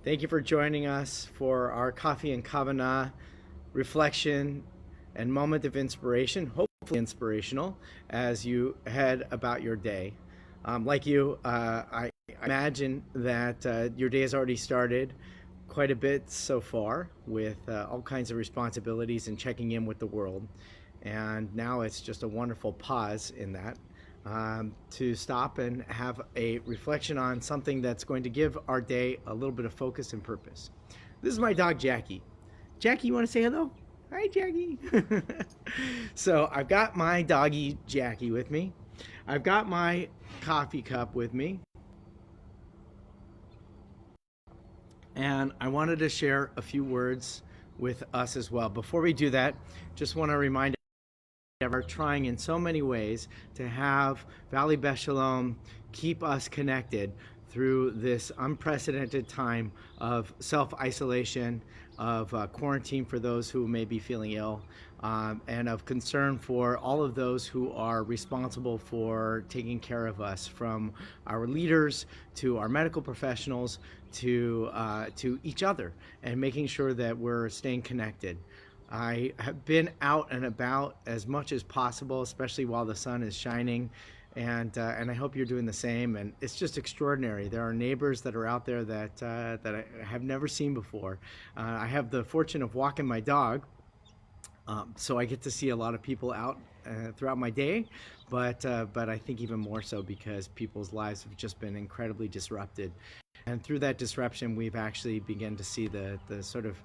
Thank you for joining us for our Coffee and Kavanah reflection and moment of inspiration, hopefully inspirational, as you head about your day. Like you, I imagine that your day has already started quite a bit so far with all kinds of responsibilities and checking in with the world. And now it's just a wonderful pause in that to stop and have a reflection on something that's going to give our day a little bit of focus and purpose. This is my dog, Jackie. Jackie, you want to say hello? Hi, Jackie. So I've got my doggy, Jackie, with me. I've got my coffee cup with me. And I wanted to share a few words with us as well. Before we do that, just want to remind are trying in so many ways to have Valley Beth Shalom keep us connected through this unprecedented time of self-isolation, of quarantine for those who may be feeling ill, and of concern for all of those who are responsible for taking care of us, from our leaders to our medical professionals to each other, and making sure that we're staying connected. I have been out and about as much as possible, especially while the sun is shining, and I hope you're doing the same. And it's just extraordinary. There are neighbors that are out there that I have never seen before. I have the fortune of walking my dog, so I get to see a lot of people out throughout my day. But I think even more so because people's lives have just been incredibly disrupted, and through that disruption, we've actually begun to see the sort of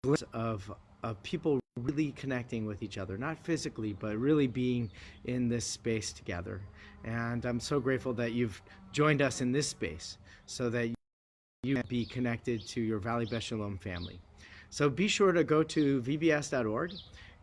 glimpse of people really connecting with each other, not physically, but really being in this space together. And I'm so grateful that you've joined us in this space so that you can be connected to your Valley Beth Shalom family. So be sure to go to vbs.org,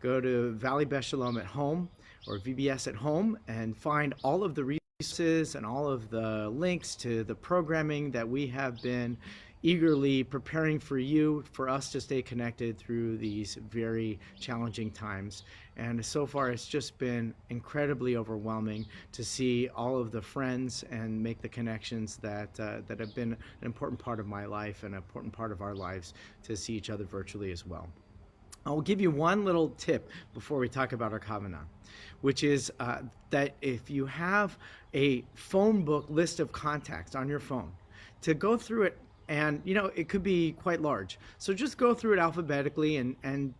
go to Valley Beth Shalom at home or VBS at home, and find all of the resources and all of the links to the programming that we have been eagerly preparing for us to stay connected through these very challenging times. And so far, it's just been incredibly overwhelming to see all of the friends and make the connections that have been an important part of my life and an important part of our lives, to see each other virtually as well. I'll give you one little tip before we talk about our Kavanah, which is that if you have a phone book list of contacts on your phone, to go through it. And, it could be quite large. So just go through it alphabetically and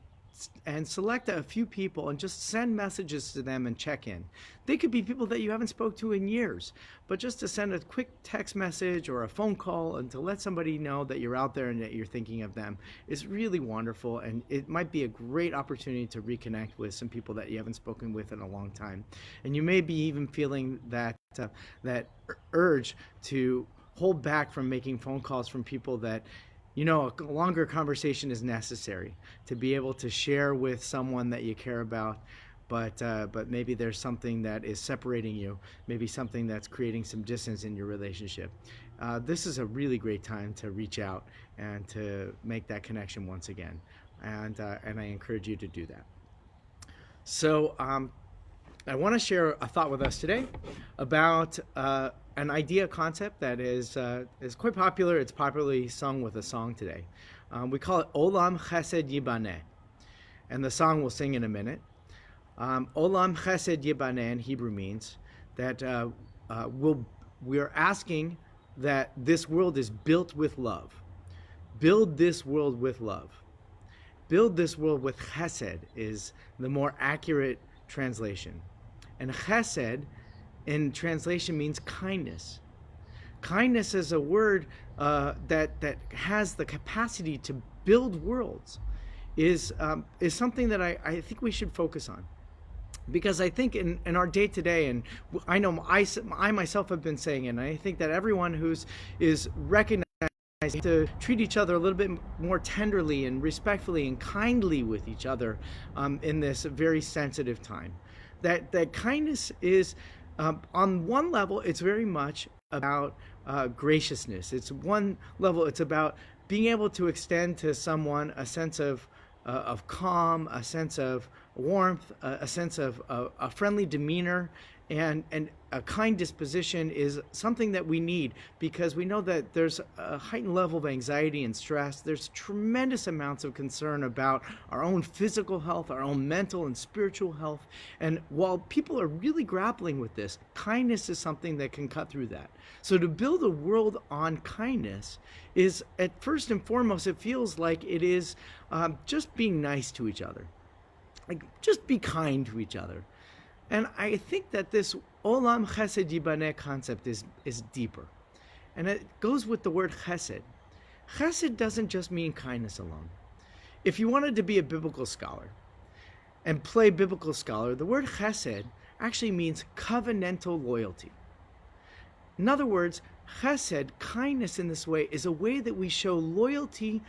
select a few people and just send messages to them and check in. They could be people that you haven't spoke to in years, but just to send a quick text message or a phone call and to let somebody know that you're out there and that you're thinking of them is really wonderful. And it might be a great opportunity to reconnect with some people that you haven't spoken with in a long time. And you may be even feeling that urge to hold back from making phone calls from people that, a longer conversation is necessary to be able to share with someone that you care about, but maybe there's something that is separating you, maybe something that's creating some distance in your relationship. This is a really great time to reach out and to make that connection once again, and I encourage you to do that. So I want to share a thought with us today about an idea concept that is quite popular. It's popularly sung with a song today. We call it Olam Chesed Yibaneh, and the song we'll sing in a minute. Olam Chesed Yibaneh in Hebrew means that we are asking that this world is built with love. Build this world with love. Build this world with Chesed is the more accurate translation. And Chesed in translation means kindness. Kindness is a word that has the capacity to build worlds, is something that I think we should focus on. Because I think in our day to day, and I know I myself have been saying it, and I think that everyone is recognizing to treat each other a little bit more tenderly and respectfully and kindly with each other in this very sensitive time. That kindness is, on one level, it's very much about graciousness. It's one level, it's about being able to extend to someone a sense of calm, a sense of warmth, a sense of a friendly demeanor, and a kind disposition is something that we need, because we know that there's a heightened level of anxiety and stress. There's tremendous amounts of concern about our own physical health, our own mental and spiritual health. And while people are really grappling with this, kindness is something that can cut through that. So to build a world on kindness is, at first and foremost, it feels like it is just being nice to each other. Like, just be kind to each other. And I think that this olam chesed yibaneh concept is deeper. And it goes with the word chesed. Chesed doesn't just mean kindness alone. If you wanted to be a biblical scholar and play biblical scholar, the word chesed actually means covenantal loyalty. In other words, chesed, kindness in this way, is a way that we show loyalty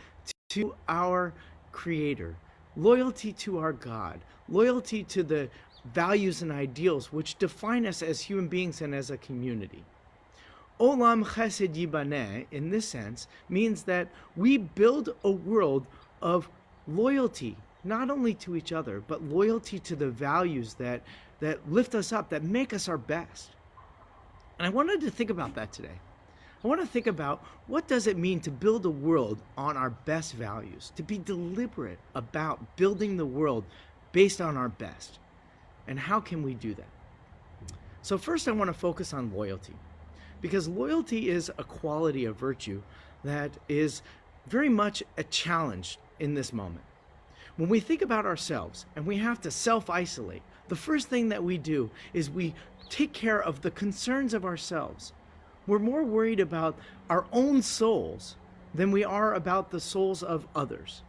to our Creator, loyalty to our God, loyalty to the values and ideals which define us as human beings and as a community. Olam chesed yibaneh, in this sense, means that we build a world of loyalty, not only to each other, but loyalty to the values that lift us up, that make us our best. And I wanted to think about that today. I want to think about, what does it mean to build a world on our best values, to be deliberate about building the world based on our best. And how can we do that? So first, I want to focus on loyalty, because loyalty is a quality of virtue that is very much a challenge in this moment. When we think about ourselves and we have to self-isolate, the first thing that we do is we take care of the concerns of ourselves. We're more worried about our own souls than we are about the souls of others.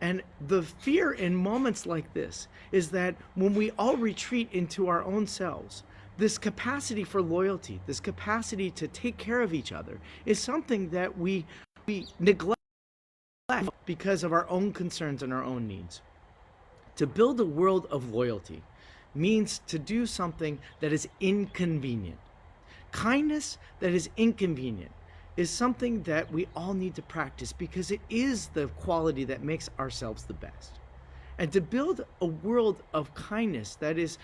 And the fear in moments like this is that when we all retreat into our own selves, this capacity for loyalty, this capacity to take care of each other, is something that we neglect because of our own concerns and our own needs. To build a world of loyalty means to do something that is inconvenient. Kindness that is inconvenient is something that we all need to practice, because it is the quality that makes ourselves the best. And to build a world of kindness that is,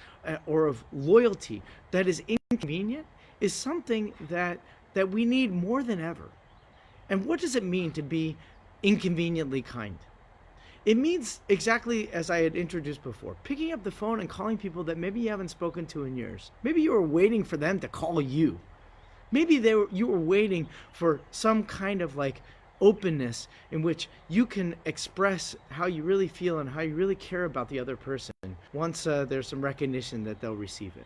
or of loyalty that is inconvenient, is something that we need more than ever. And what does it mean to be inconveniently kind? It means exactly as I had introduced before, picking up the phone and calling people that maybe you haven't spoken to in years. Maybe you were waiting for them to call you. Maybe you were waiting for some kind of like openness in which you can express how you really feel and how you really care about the other person once there's some recognition that they'll receive it.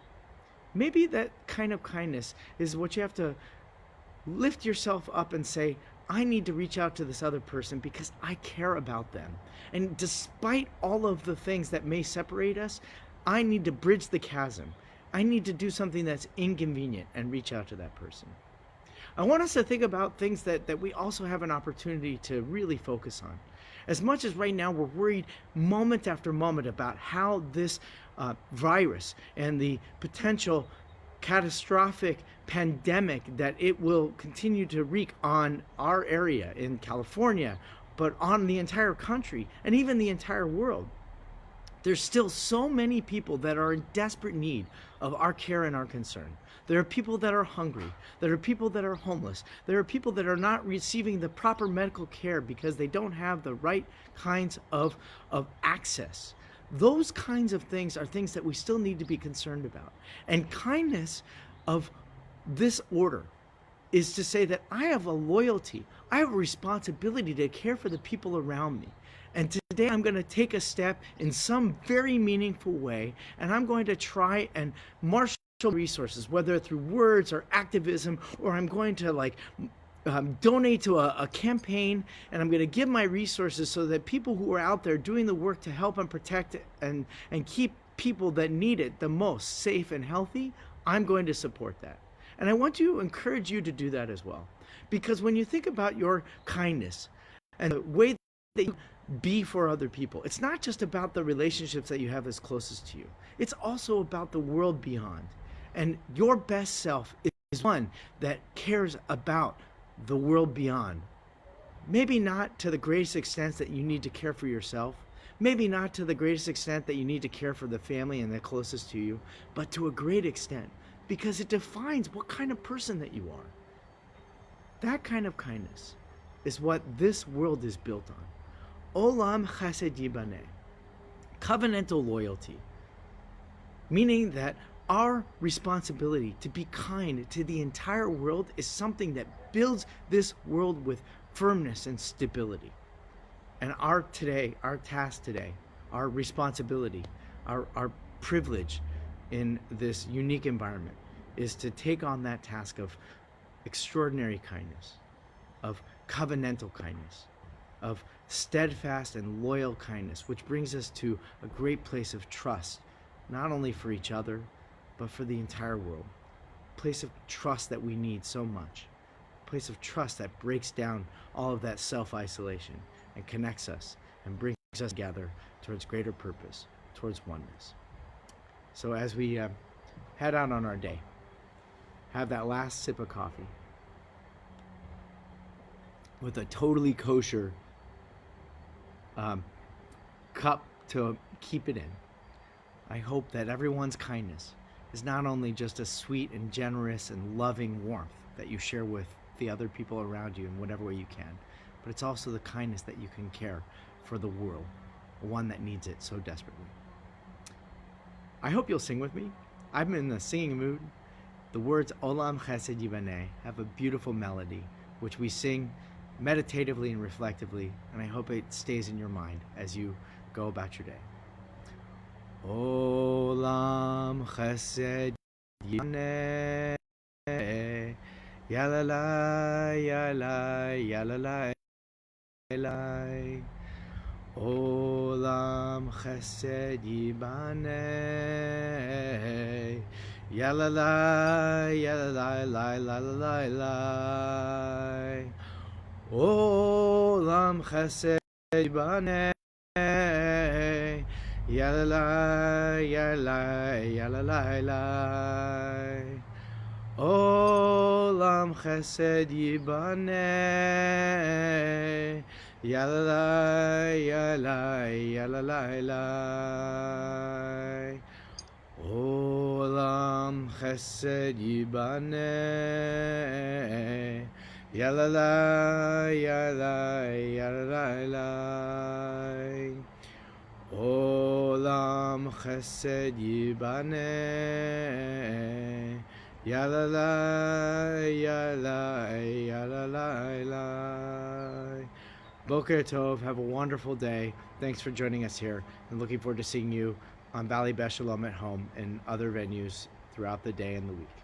Maybe that kind of kindness is what you have to lift yourself up and say, I need to reach out to this other person because I care about them. And despite all of the things that may separate us, I need to bridge the chasm. I need to do something that's inconvenient and reach out to that person. I want us to think about things that we also have an opportunity to really focus on. As much as right now we're worried moment after moment about how this virus and the potential catastrophic pandemic that it will continue to wreak on our area in California, but on the entire country and even the entire world. There's still so many people that are in desperate need of our care and our concern. There are people that are hungry. There are people that are homeless. There are people that are not receiving the proper medical care because they don't have the right kinds of access. Those kinds of things are things that we still need to be concerned about. And kindness of this order is to say that I have a loyalty, I have a responsibility to care for the people around me. And today I'm going to take a step in some very meaningful way, and I'm going to try and marshal resources, whether through words or activism, or I'm going to donate to a campaign, and I'm going to give my resources so that people who are out there doing the work to help and protect and keep people that need it the most safe and healthy, I'm going to support that. And I want to encourage you to do that as well. Because when you think about your kindness and the way that you be for other people, it's not just about the relationships that you have as closest to you. It's also about the world beyond. And your best self is one that cares about the world beyond. Maybe not to the greatest extent that you need to care for yourself, Maybe not to the greatest extent that you need to care for the family and the closest to you, but to a great extent, because it defines what kind of person that you are. That kind of kindness is what this world is built on. Olam chesed yibaneh, covenantal loyalty, meaning that our responsibility to be kind to the entire world is something that builds this world with firmness and stability. And our task today, our responsibility, our privilege in this unique environment is to take on that task of extraordinary kindness, of covenantal kindness, of steadfast and loyal kindness, which brings us to a great place of trust, not only for each other, but for the entire world. A place of trust that we need so much. A place of trust that breaks down all of that self-isolation and connects us and brings us together towards greater purpose, towards oneness. So as we head out on our day, have that last sip of coffee with a totally kosher cup to keep it in. I hope that everyone's kindness is not only just a sweet and generous and loving warmth that you share with the other people around you in whatever way you can, but it's also the kindness that you can care for the world, one that needs it so desperately. I hope you'll sing with me. I'm in the singing mood. The words Olam Chesed Yibaneh have a beautiful melody, which we sing meditatively and reflectively, and I hope it stays in your mind as you go about your day. Olam Chesed Yibaneh, Yalalai, Yalalai, Yalalai, Yalalai. Olam Chesed Yibaneh, Yalalai, Yalalai, Lai, Lai, Lai. Olam Chesed Yibaneh, Yalalai, Yalalai, Yalalai, Lai. Olam Chesed Yibaneh, Yalalai, Yalalai, Yalalai, Lai. Olam Chesed Yibaneh, Yalalai, Yalalai, Yalalai, Lai. Olam Chesed Yibaneh, Yalalai, Yalalai, Yalalai, Lai. Boker Tov, have a wonderful day. Thanks for joining us here, and looking forward to seeing you on Valley Beth Shalom at home and other venues throughout the day and the week.